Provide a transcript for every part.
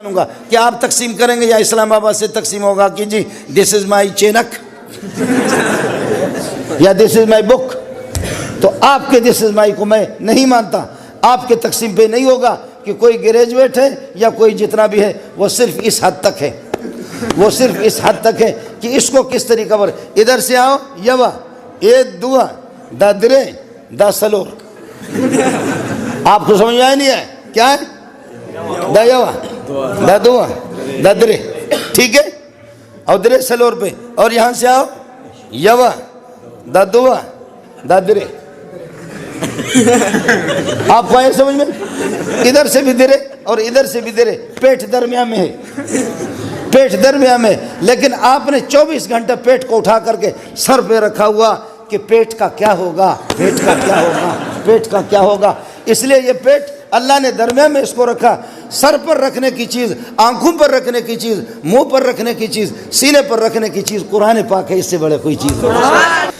گا کہ آپ تقسیم کریں گے یا اسلام آباد سے تقسیم ہوگا کہ جی دس از مائی چینک یا دس از مائی بک. تو آپ کے دس از مائی کو میں نہیں مانتا. آپ کے تقسیم پہ نہیں ہوگا کہ کوئی گریجویٹ ہے یا کوئی جتنا بھی ہے، وہ صرف اس حد تک ہے، وہ صرف اس حد تک ہے کہ اس کو کس طریقہ پر ادھر سے آؤ یوا اے دعا دا درے دا سلور. آپ کو سمجھ آیا نہیں ہے کیا ہے؟ دا یوا دا دعا دا درے، ٹھیک ہے؟ اور درے سلور پہ، اور یہاں سے آؤ یوا دا دعا دا درے. آپ کو آئے سمجھ میں؟ ادھر سے بھی درے اور ادھر سے بھی درے، پیٹ درمیان میں ہے، پیٹ درمیان میں. لیکن آپ نے 24 گھنٹہ پیٹ کو اٹھا کر کے سر پہ رکھا ہوا کہ پیٹ کا کیا ہوگا، پیٹ کا کیا ہوگا، پیٹ کا کیا ہوگا. اس لیے یہ پیٹ اللہ نے درمیان میں اس کو رکھا. سر پر رکھنے کی چیز، آنکھوں پر رکھنے کی چیز، منہ پر رکھنے کی چیز، سینے پر رکھنے کی چیز قرآن پاک ہے. اس سے بڑے کوئی چیز نہیں.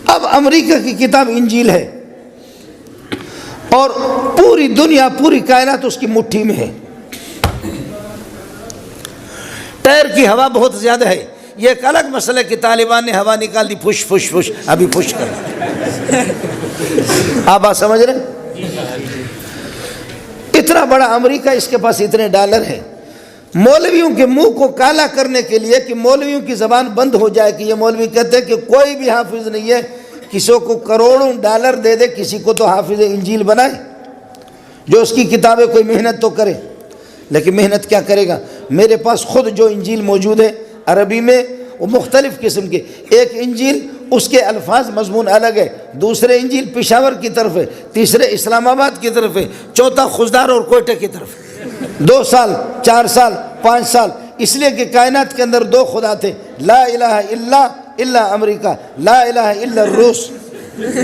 اب امریکہ کی کتاب انجیل ہے اور پوری دنیا، پوری کائنات اس کی مٹھی میں ہے. ٹائر کی ہوا بہت زیادہ ہے. یہ ایک الگ مسئلہ کہ طالبان نے ہوا نکال دی، پش پش پش، ابھی پش کر. آپ بات سمجھ رہے ہیں؟ اتنا بڑا امریکہ، اس کے پاس اتنے ڈالر ہیں. مولویوں کے منہ کو کالا کرنے کے لیے کہ مولویوں کی زبان بند ہو جائے کہ یہ مولوی کہتے ہیں کہ کوئی بھی حافظ نہیں ہے، کسی کو کروڑوں ڈالر دے دے، کسی کو تو حافظ انجیل بنائے، جو اس کی کتابیں کوئی محنت تو کرے. لیکن محنت کیا کرے گا؟ میرے پاس خود جو انجیل موجود ہے عربی میں، وہ مختلف قسم کے. ایک انجیل اس کے الفاظ مضمون الگ ہے، دوسرے انجیل پشاور کی طرف ہے، تیسرے اسلام آباد کی طرف ہے، چوتھا خزدار اور کوئٹہ کی طرف ہے. 2 سال 4 سال 5 سال، اس لیے کہ کائنات کے اندر 2 خدا تھے، لا الہ الا امریکہ، لا الہ الا روس.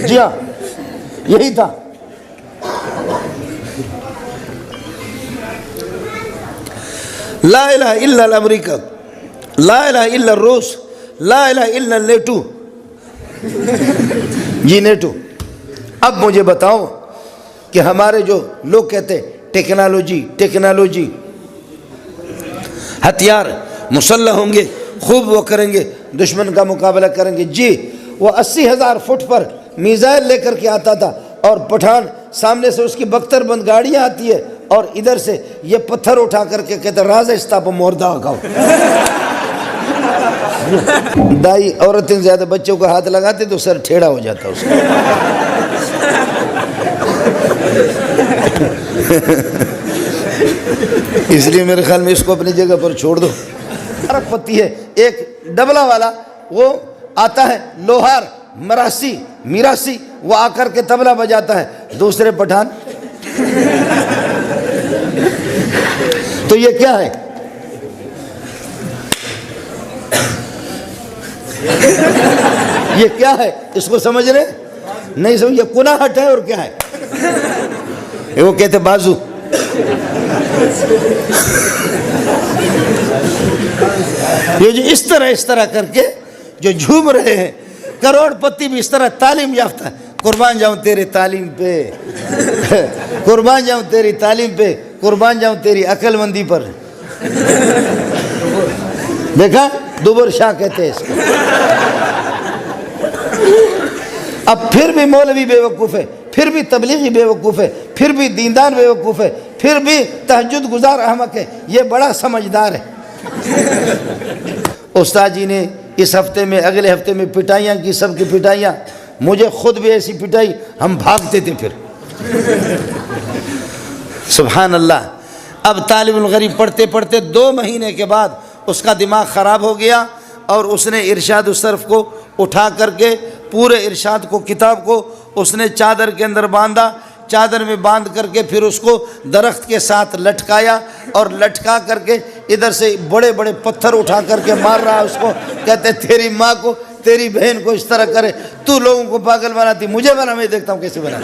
جی ہاں، یہی تھا. لا الہ الا امریکہ، لا الہ الا روس، لا الہ الا نیٹو. جی نیٹو. اب مجھے بتاؤ کہ ہمارے جو لوگ کہتے ہیں ٹیکنالوجی، ہتھیار مسلح ہوں گے، خوب وہ کریں گے، دشمن کا مقابلہ کریں گے. جی وہ 80,000 فٹ پر میزائل لے کر کے آتا تھا، اور پٹھان سامنے سے اس کی بختر بند گاڑیاں آتی ہے اور ادھر سے یہ پتھر اٹھا کر کے کہتے راز استاپ موردہ آگاؤ. دائی عورتیں زیادہ بچوں کو ہاتھ لگاتے تو سر ٹھیڑا ہو جاتا اس کا. اس لیے میرے خیال میں اس کو اپنی جگہ پر چھوڑ دو. فرق پتی ہے، ایک ڈبلا والا وہ آتا ہے، لوہار میراسی وہ آ کر کے طبلہ بجاتا ہے، دوسرے پٹھان. تو یہ کیا ہے؟ یہ کیا ہے؟ اس کو سمجھ رہے نہیں؟ سمجھ. یہ کناہٹ ہے اور کیا ہے؟ وہ کہتے بازو. یہ جو اس طرح کر کے جو جھوم رہے ہیں، کروڑ پتی بھی اس طرح تعلیم یافتہ. قربان جاؤں تیرے تعلیم پہ، قربان جاؤں تیری تعلیم پہ، قربان جاؤں تیری عقل مندی پر. دیکھا دوبر شاہ کہتے ہیں اس کو. اب پھر بھی مولوی بے وقوف ہے، پھر بھی تبلیغی بے وقوف ہے، پھر بھی دیندار بے وقوف ہے، پھر بھی تہجد گزار احمق ہے. یہ بڑا سمجھدار ہے. استاد جی نے اس ہفتے میں، اگلے ہفتے میں پٹائیاں کی، سب کی پٹائیاں. مجھے خود بھی ایسی پٹائی، ہم بھاگتے تھے پھر. سبحان اللہ. اب طالب الغریب پڑھتے پڑھتے 2 مہینے کے بعد اس کا دماغ خراب ہو گیا، اور اس نے ارشاد الصرف کو اٹھا کر کے پورے ارشاد کو، کتاب کو اس نے چادر کے اندر باندھا. چادر میں باندھ کر کے پھر اس کو درخت کے ساتھ لٹکایا، اور لٹکا کر کے ادھر سے بڑے بڑے پتھر اٹھا کر کے مار رہا اس کو. کہتے تیری ماں کو، تیری بہن کو اس طرح کرے، تو لوگوں کو پاگل بناتی، مجھے بنا، میں دیکھتا ہوں کیسے بنا.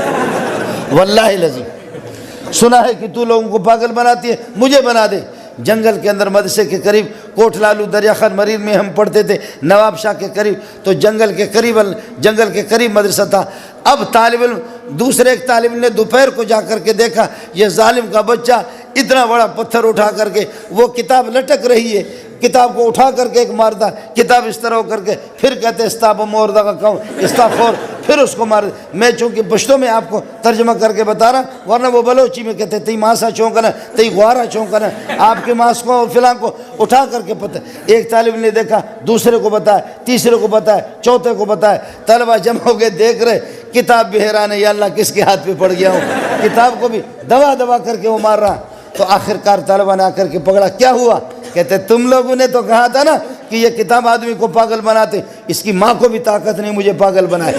واللہ العظیم سنا ہے کہ تو لوگوں کو پاگل بناتی ہے، مجھے بنا دے. جنگل کے اندر مدرسے کے قریب، کوٹ لالو دریا خان مرید میں ہم پڑھتے تھے، نواب شاہ کے قریب، تو جنگل کے قریب مدرسہ تھا. اب طالب علم، دوسرے ایک طالب علم نے دوپہر کو جا کر کے دیکھا یہ ظالم کا بچہ اتنا بڑا پتھر اٹھا کر کے وہ کتاب لٹک رہی ہے، کتاب کو اٹھا کر کے ایک مارتا، کتاب اس طرح ہو کر کے پھر کہتے استاب موردہ کا کہوں استغفر، پھر اس کو مار۔ میں چونکہ پشتوں میں آپ کو ترجمہ کر کے بتا رہا، ورنہ وہ بلوچی میں کہتے تی ماسا چونکنا تی غوارا چونکنا، آپ کے ماس کو فلاں کو اٹھا کر کے پتہ۔ ایک طالب نے دیکھا، دوسرے کو بتایا، تیسرے کو بتایا، چوتھے کو بتایا، طلبہ جمع ہو گئے دیکھ رہے، کتاب بھی حیران ہے یا اللہ کس کے ہاتھ پہ پڑ گیا ہوں، کتاب کو بھی دبا دبا کر کے وہ مار رہا۔ تو آخرکار طلبہ نے آ کر کے پکڑا، کیا ہوا؟ کہتے تم لوگوں نے تو کہا تھا نا کہ یہ کتاب آدمی کو پاگل بناتے، اس کی ماں کو بھی طاقت نہیں مجھے پاگل بنائے،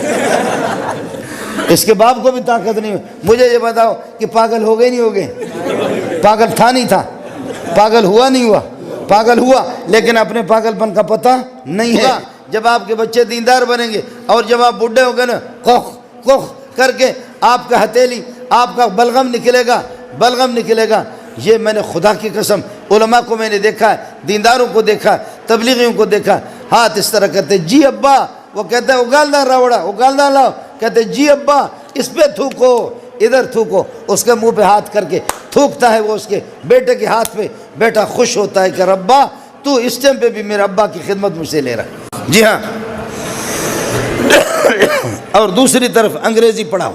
اس کے باپ کو بھی طاقت نہیں۔ مجھے یہ بتاؤ کہ پاگل ہو گئے نہیں ہو گئے؟ پاگل تھا نہیں تھا؟ پاگل ہوا نہیں ہوا؟ پاگل ہوا، لیکن اپنے پاگل پن کا پتہ نہیں ہے۔ جب آپ کے بچے دیندار بنیں گے اور جب آپ بڈھے ہو گئے نا کوخ کوخ کر کے آپ کا ہتھیلی، آپ کا بلغم نکلے گا، بلغم نکلے گا۔ یہ میں نے خدا کی قسم علماء کو میں نے دیکھا ہے، دینداروں کو دیکھا، تبلیغیوں کو دیکھا، ہاتھ اس طرح کہتے جی ابا، وہ کہتے ہیں اگالدہ راوڑا، اگالدہ لاؤ، کہتے جی ابا اس پہ تھوکو، ادھر تھوکو، اس کے منہ پہ ہاتھ کر کے تھوکتا ہے وہ اس کے بیٹے کے ہاتھ پہ، بیٹا خوش ہوتا ہے کہ ربا تو اس ٹائم پہ بھی میرے ابا کی خدمت مجھ سے لے رہا ہے۔ جی ہاں، اور دوسری طرف انگریزی پڑھاؤ،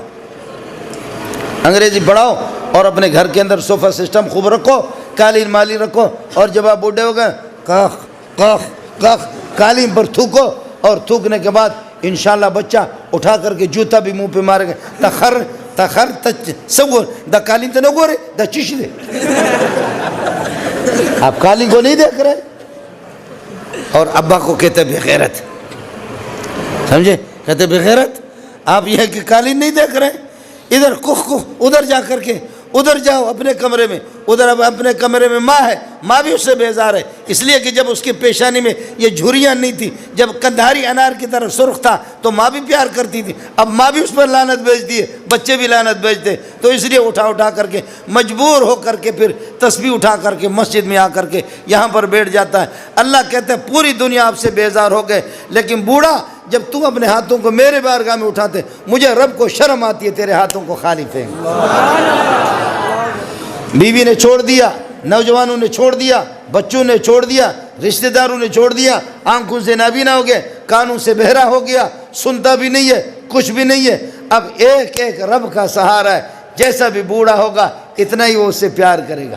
انگریزی پڑھاؤ اور اپنے گھر کے اندر صوفہ سسٹم خوب رکھو، قالین مالی رکھو، اور جب آپ بوڑھے ہو گئے کاخ کاخ کاخ قالین پر تھوکو، اور تھوکنے کے بعد انشاءاللہ بچہ اٹھا کر کے جوتا بھی منہ پہ مارے گا، تخر تخر سگور دا قالین تو نہ گورے دا چیش دے، آپ قالین کو نہیں دیکھ رہے، اور ابا کو کہتے بغیرت، سمجھے؟ کہتے بغیرت، آپ یہ کہ قالین نہیں دیکھ رہے، ادھر کخ ادھر جا کر کے ادھر جاؤ اپنے کمرے میں، ادھر اب اپنے کمرے میں ماں ہے، ماں بھی اس سے بیزار ہے، اس لیے کہ جب اس کی پیشانی میں یہ جھریاں نہیں تھی، جب کندھاری انار کی طرح سرخ تھا تو ماں بھی پیار کرتی تھی، اب ماں بھی اس پر لعنت بھیجتی ہے، بچے بھی لعنت بھیجتے، تو اس لیے اٹھا اٹھا کر کے مجبور ہو کر کے پھر تسبیح اٹھا کر کے مسجد میں آ کر کے یہاں پر بیٹھ جاتا ہے۔ اللہ کہتا ہے پوری دنیا آپ سے بیزار ہو گئے، لیکن بوڑھا جب تم اپنے ہاتھوں کو میرے بارگاہ میں اٹھاتے، مجھے رب کو شرم آتی ہے تیرے ہاتھوں کو خالی پھینک۔ بیوی نے چھوڑ دیا، نوجوانوں نے چھوڑ دیا، بچوں نے چھوڑ دیا، رشتہ داروں نے چھوڑ دیا، آنکھوں سے نابینا ہو گئے، کانوں سے بہرا ہو گیا، سنتا بھی نہیں ہے، کچھ بھی نہیں ہے۔ اب ایک ایک رب کا سہارا ہے، جیسا بھی بوڑھا ہوگا اتنا ہی وہ اس سے پیار کرے گا۔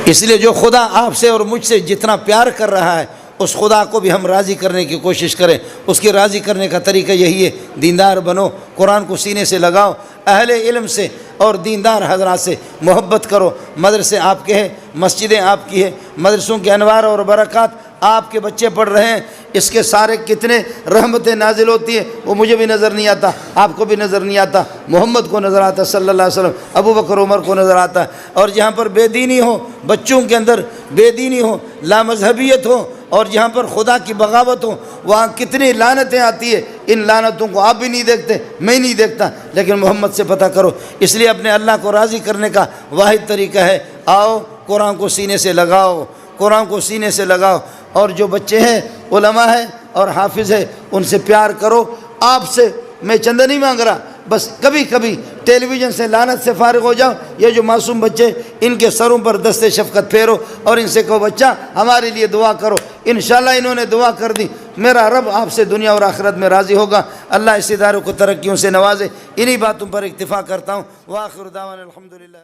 اس لیے جو خدا آپ سے اور مجھ سے جتنا پیار کر رہا ہے، اس خدا کو بھی ہم راضی کرنے کی کوشش کریں۔ اس کی راضی کرنے کا طریقہ یہی ہے، دیندار بنو، قرآن کو سینے سے لگاؤ، اہل علم سے اور دیندار حضرات سے محبت کرو۔ مدرسے آپ کے ہیں، مسجدیں آپ کی ہیں، مدرسوں کے انوار اور برکات آپ کے بچے پڑھ رہے ہیں، اس کے سارے کتنے رحمتیں نازل ہوتی ہیں وہ مجھے بھی نظر نہیں آتا، آپ کو بھی نظر نہیں آتا، محمد کو نظر آتا صلی اللہ علیہ وسلم، ابو بکر عمر کو نظر آتا ہے۔ اور جہاں پر بے دینی ہو، بچوں کے اندر بے دینی ہو، لامذہبیت ہو، اور جہاں پر خدا کی بغاوت ہو، وہاں کتنی لعنتیں آتی ہیں۔ ان لعنتوں کو آپ بھی نہیں دیکھتے، میں نہیں دیکھتا، لیکن محمد سے پتہ کرو۔ اس لیے اپنے اللہ کو راضی کرنے کا واحد طریقہ ہے، آؤ قرآن کو سینے سے لگاؤ، قرآن کو سینے سے لگاؤ، اور جو بچے ہیں علماء ہیں اور حافظ ہیں ان سے پیار کرو۔ آپ سے میں چندہ نہیں مانگ رہا، بس کبھی کبھی ٹیلی ویژن سے لعنت سے فارغ ہو جاؤ۔ یہ جو معصوم بچے ان کے سروں پر دست شفقت پھیرو اور ان سے کہو بچہ ہمارے لیے دعا کرو، انشاءاللہ انہوں نے دعا کر دی، میرا رب آپ سے دنیا اور آخرت میں راضی ہوگا۔ اللہ اس اداروں کو ترقیوں سے نوازے۔ انہی باتوں پر اکتفا کرتا ہوں۔ وآخر دعوانا الحمدللہ۔